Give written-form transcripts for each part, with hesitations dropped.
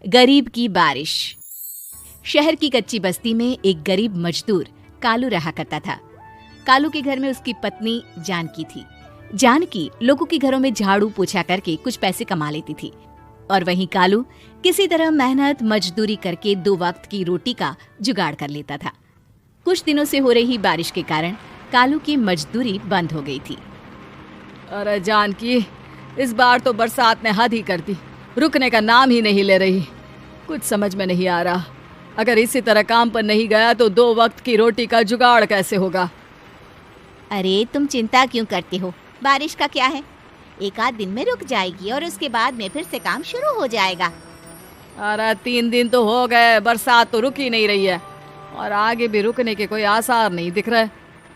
गरीब की बारिश। शहर की कच्ची बस्ती में एक गरीब मजदूर कालू रहा करता था। कालू के घर में उसकी पत्नी जानकी थी। जानकी लोगों के घरों में झाड़ू पोछा करके कुछ पैसे कमा लेती थी और वहीं कालू किसी तरह मेहनत मजदूरी करके 2 वक्त की रोटी का जुगाड़ कर लेता था। कुछ दिनों से हो रही बारिश के कारण कालू की मजदूरी बंद हो गई थी। अरे जानकी, इस बार तो बरसात ने हद ही कर दी, रुकने का नाम ही नहीं ले रही। कुछ समझ में नहीं आ रहा, अगर इसी तरह काम पर नहीं गया तो 2 वक्त की रोटी का जुगाड़ कैसे होगा। अरे तुम चिंता क्यों करते हो, बारिश का क्या है, 1 आध दिन में रुक जाएगी और उसके बाद में फिर से काम शुरू हो जाएगा। अरे 3 दिन तो हो गए, बरसात तो रुक ही नहीं रही है और आगे भी रुकने के कोई आसार नहीं दिख रहे।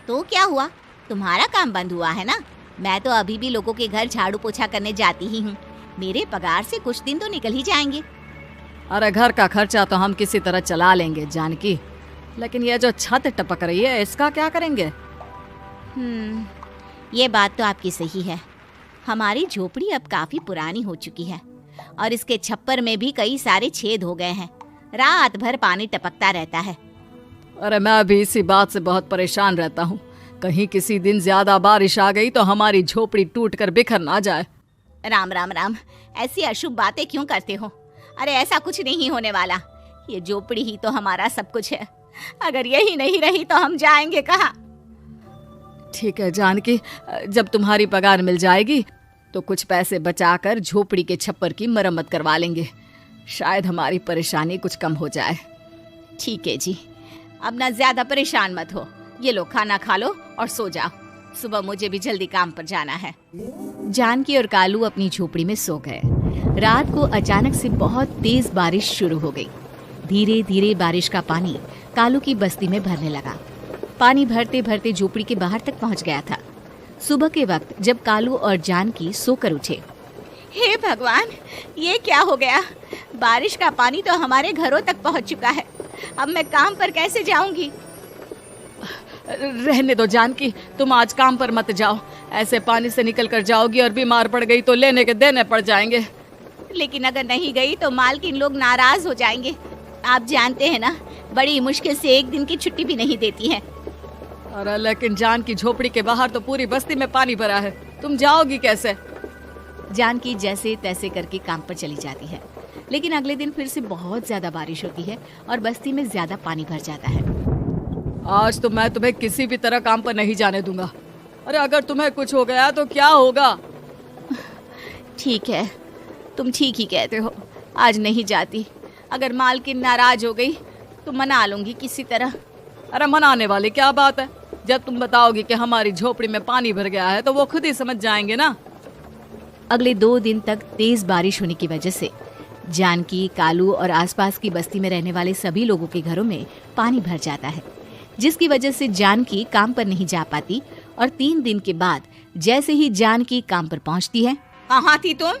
तो क्या हुआ, तुम्हारा काम बंद हुआ है ना। मैं तो अभी भी लोगों के घर झाड़ू पोछा करने जाती ही हूँ। मेरे पगार से कुछ दिन तो निकल ही जाएंगे। अरे घर का खर्चा तो हम किसी तरह चला लेंगे जानकी, लेकिन ये जो छत टपक रही है इसका क्या करेंगे। ये बात तो आपकी सही है। हमारी झोपड़ी अब काफी पुरानी हो चुकी है और इसके छप्पर में भी कई सारे छेद हो गए हैं। रात भर पानी टपकता रहता है। अरे मैं भी इसी बात से बहुत परेशान रहता हूँ। कहीं किसी दिन ज्यादा बारिश आ गई तो हमारी झोपड़ी टूटकर बिखर ना जाए। राम राम राम, ऐसी अशुभ बातें क्यों करते हो। अरे ऐसा कुछ नहीं होने वाला, ये झोपड़ी ही तो हमारा सब कुछ है। अगर यही नहीं रही तो हम जाएंगे कहाँ। ठीक है जानकी, जब तुम्हारी पगार मिल जाएगी तो कुछ पैसे बचाकर झोपड़ी के छप्पर की मरम्मत करवा लेंगे, शायद हमारी परेशानी कुछ कम हो जाए। ठीक है जी, अब ना ज्यादा परेशान मत हो। ये लो खाना खा लो और सो जाओ, सुबह मुझे भी जल्दी काम पर जाना है। जानकी और कालू अपनी झोपड़ी में सो गए। रात को अचानक से बहुत तेज बारिश शुरू हो गई। धीरे धीरे बारिश का पानी कालू की बस्ती में भरने लगा। पानी भरते भरते झोपड़ी के बाहर तक पहुंच गया था। सुबह के वक्त जब कालू और जानकी सोकर उठे, हे भगवान, ये क्या हो गया। बारिश का पानी तो हमारे घरों तक पहुंच चुका है। अब मैं काम पर कैसे जाऊंगी। रहने दो जानकी, तुम आज काम पर मत जाओ। ऐसे पानी से निकल कर जाओगी और बीमार पड़ गई तो लेने के देने पड़ जाएंगे। लेकिन अगर नहीं गई तो मालकिन लोग नाराज हो जाएंगे। आप जानते हैं ना, बड़ी मुश्किल से 1 दिन की छुट्टी भी नहीं देती है। अरे लेकिन जानकी, झोपड़ी के बाहर तो पूरी बस्ती में पानी भरा है, तुम जाओगी कैसे। जानकी जैसे तैसे करके काम पर चली जाती है, लेकिन अगले दिन फिर से बहुत ज्यादा बारिश होती है और बस्ती में ज्यादा पानी भर जाता है। आज तो मैं तुम्हें किसी भी तरह काम पर नहीं जाने दूंगा। अरे अगर तुम्हें कुछ हो गया तो क्या होगा। ठीक है, तुम ठीक ही कहते हो, आज नहीं जाती। अगर मालकिन नाराज हो गई तो मना लूंगी किसी तरह। अरे मनाने वाली क्या बात है, जब तुम बताओगी कि हमारी झोपड़ी में पानी भर गया है तो वो खुद ही समझ जाएंगे ना। अगले 2 दिन तक तेज बारिश होने की वजह से जानकी, कालू और आसपास की बस्ती में रहने वाले सभी लोगों के घरों में पानी भर जाता है, जिसकी वजह से जानकी काम पर नहीं जा पाती। और 3 दिन के बाद जैसे ही जानकी काम पर पहुंचती है, कहाँ थी तुम?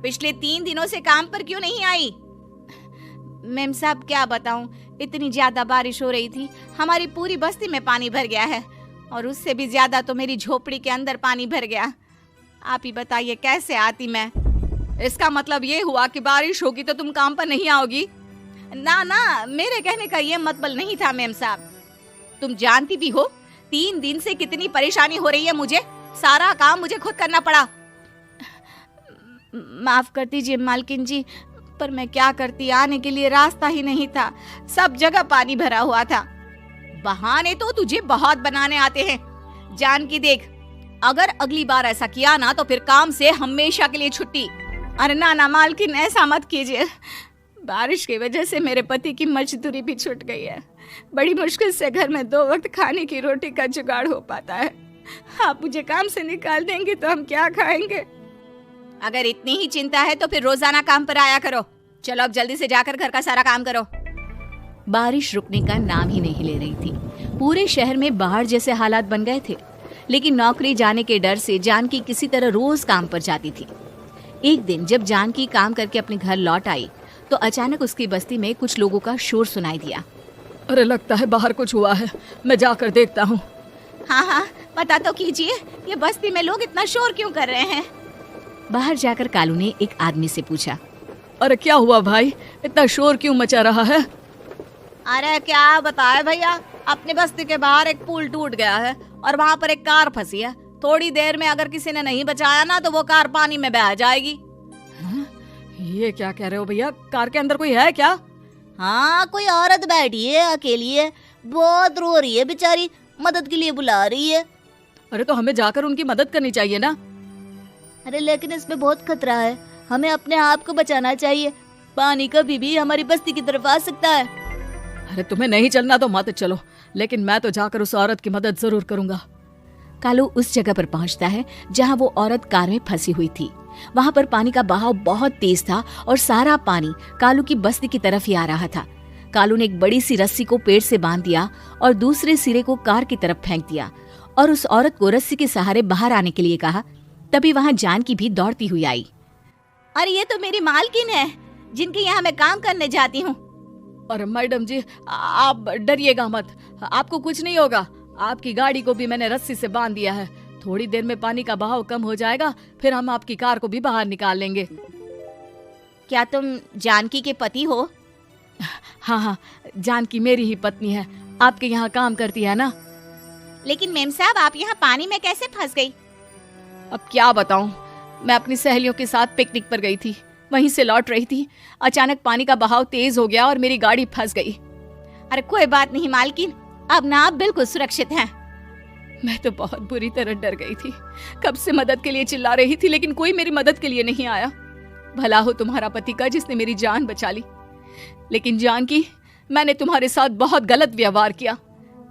पिछले 3 दिनों से काम पर क्यों नहीं आई? मेम साहब क्या बताऊं, इतनी ज्यादा बारिश हो रही थी, हमारी पूरी बस्ती में पानी भर गया है और उससे भी ज्यादा तो मेरी झोपड़ी के अंदर पानी भर गया। आप ही बताइए कैसे आती मैं। इसका मतलब ये हुआ कि बारिश होगी तो तुम काम पर नहीं आओगी। ना ना, मेरे कहने का ये मतलब नहीं था मेम साहब। तुम जानती भी हो 3 दिन से कितनी परेशानी हो रही है मुझे। सारा काम मुझे खुद करना पड़ा। माफ कर दीजिए मालकिन जी, पर मैं क्या करती, आने के लिए रास्ता ही नहीं था, सब जगह पानी भरा हुआ था। बहाने तो तुझे बहुत बनाने आते हैं। जानकी देख, अगर अगली बार ऐसा किया ना तो फिर काम से हमेशा के लिए छुट्टी। अरे ना ना मालकिन, ऐसा मत कीजिए। बारिश की वजह से मेरे पति की मजदूरी भी छूट गई है। बड़ी मुश्किल से घर में 2 वक्त खाने की रोटी का जुगाड़ हो पाता है। आप मुझे काम से निकाल देंगे तो हम क्या खाएंगे। अगर इतनी ही चिंता है तो फिर रोजाना काम पर आया करो। चलो अब जल्दी से जाकर घर का सारा काम करो। बारिश रुकने का नाम ही नहीं ले रही थी। पूरे शहर में बाढ़ जैसे हालात बन गए थे, लेकिन नौकरी जाने के डर से जानकी किसी तरह रोज काम पर जाती थी। एक दिन जब जानकी काम करके अपने घर लौट आई तो अचानक उसकी बस्ती में कुछ लोगों का शोर सुनाई दिया। अरे लगता है बाहर कुछ हुआ है, मैं जाकर देखता हूँ। हाँ हाँ, पता तो कीजिए, ये बस्ती में लोग इतना शोर क्यों कर रहे हैं। बाहर जाकर कालू ने एक आदमी से पूछा, अरे क्या हुआ भाई, इतना शोर क्यों मचा रहा है? अरे क्या बताए भैया, अपनी बस्ती के बाहर एक पुल टूट गया है और वहाँ पर एक कार फंसी है। थोड़ी देर में अगर किसी ने नहीं बचाया ना तो वो कार पानी में बह जाएगी। ये क्या कह रहे हो भैया, कार के अंदर कोई है क्या? हाँ, कोई औरत बैठी है, अकेली है, बहुत रो रही है बेचारी, मदद के लिए बुला रही है। अरे तो हमें जाकर उनकी मदद करनी चाहिए ना। अरे लेकिन इसमें बहुत खतरा है, हमें अपने आप को बचाना चाहिए। पानी कभी भी हमारी बस्ती की तरफ आ सकता है। अरे तुम्हें नहीं चलना तो मत चलो, लेकिन मैं तो जाकर उस औरत की मदद जरूर करूंगा। कालू उस जगह पर पहुंचता है जहां वो औरत कार में फंसी हुई थी। वहां पर पानी का बहाव बहुत तेज था और सारा पानी कालू की बस्ती की तरफ ही आ रहा था। कालू ने एक बड़ी सी रस्सी को पेड़ से बांध दिया और दूसरे सिरे को कार की तरफ फेंक दिया और उस औरत को रस्सी के सहारे बाहर आने के लिए कहा। तभी वहां जानकी भी दौड़ती हुई आई। अरे ये तो मेरी मालकिन है, जिनके यहाँ मैं काम करने जाती हूँ। और मैडम जी, आप डरिएगा मत, आपको कुछ नहीं होगा। आपकी गाड़ी को भी मैंने रस्सी से बांध दिया है। थोड़ी देर में पानी का बहाव कम हो जाएगा, फिर हम आपकी कार को भी बाहर निकाल लेंगे। क्या तुम जानकी के पति हो? हाँ हाँ, जानकी मेरी ही पत्नी है, आपके यहाँ काम करती है ना। लेकिन मेम साहब, आप यहाँ पानी में कैसे फंस गई? अब क्या बताऊं, मैं अपनी सहेलियों के साथ पिकनिक पर गई थी, वहीं से लौट रही थी। अचानक पानी का बहाव तेज हो गया और मेरी गाड़ी फंस गई। अरे कोई बात नहीं मालकिन, अब ना आप बिल्कुल सुरक्षित हैं। मैं तो बहुत बुरी तरह डर गई थी, कब से मदद के लिए चिल्ला रही थी, लेकिन कोई मेरी मदद के लिए नहीं आया। भला हो तुम्हारा पति का जिसने मेरी जान बचा ली। लेकिन जानकी, मैंने तुम्हारे साथ बहुत गलत व्यवहार किया।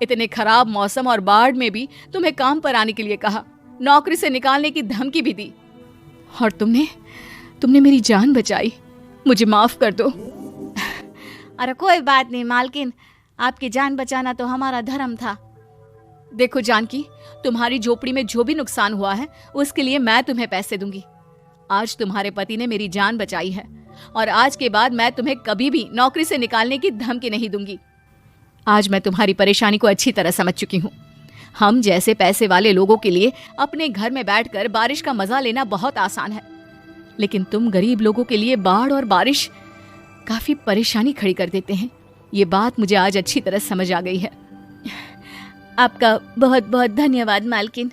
इतने खराब मौसम और बाढ़ में भी तुम्हें काम पर आने के लिए कहा, नौकरी से निकालने की धमकी भी दी, और तुमने मेरी जान बचाई। मुझे माफ कर दो। अरे कोई बात नहीं मालकिन, आपकी जान बचाना तो हमारा धर्म था। देखो जानकी, तुम्हारी झोपड़ी में जो भी नुकसान हुआ है उसके लिए मैं तुम्हें पैसे दूंगी। आज तुम्हारे पति ने मेरी जान बचाई है और आज के बाद मैं तुम्हें कभी भी नौकरी से निकालने की धमकी नहीं दूंगी। आज मैं तुम्हारी परेशानी को अच्छी तरह समझ चुकी हूँ। हम जैसे पैसे वाले लोगों के लिए अपने घर में बैठकर बारिश का मजा लेना बहुत आसान है, लेकिन तुम गरीब लोगों के लिए बाढ़ और बारिश काफी परेशानी खड़ी कर देते हैं। ये बात मुझे आज अच्छी तरह समझ आ गई है। आपका बहुत बहुत धन्यवाद मालकिन।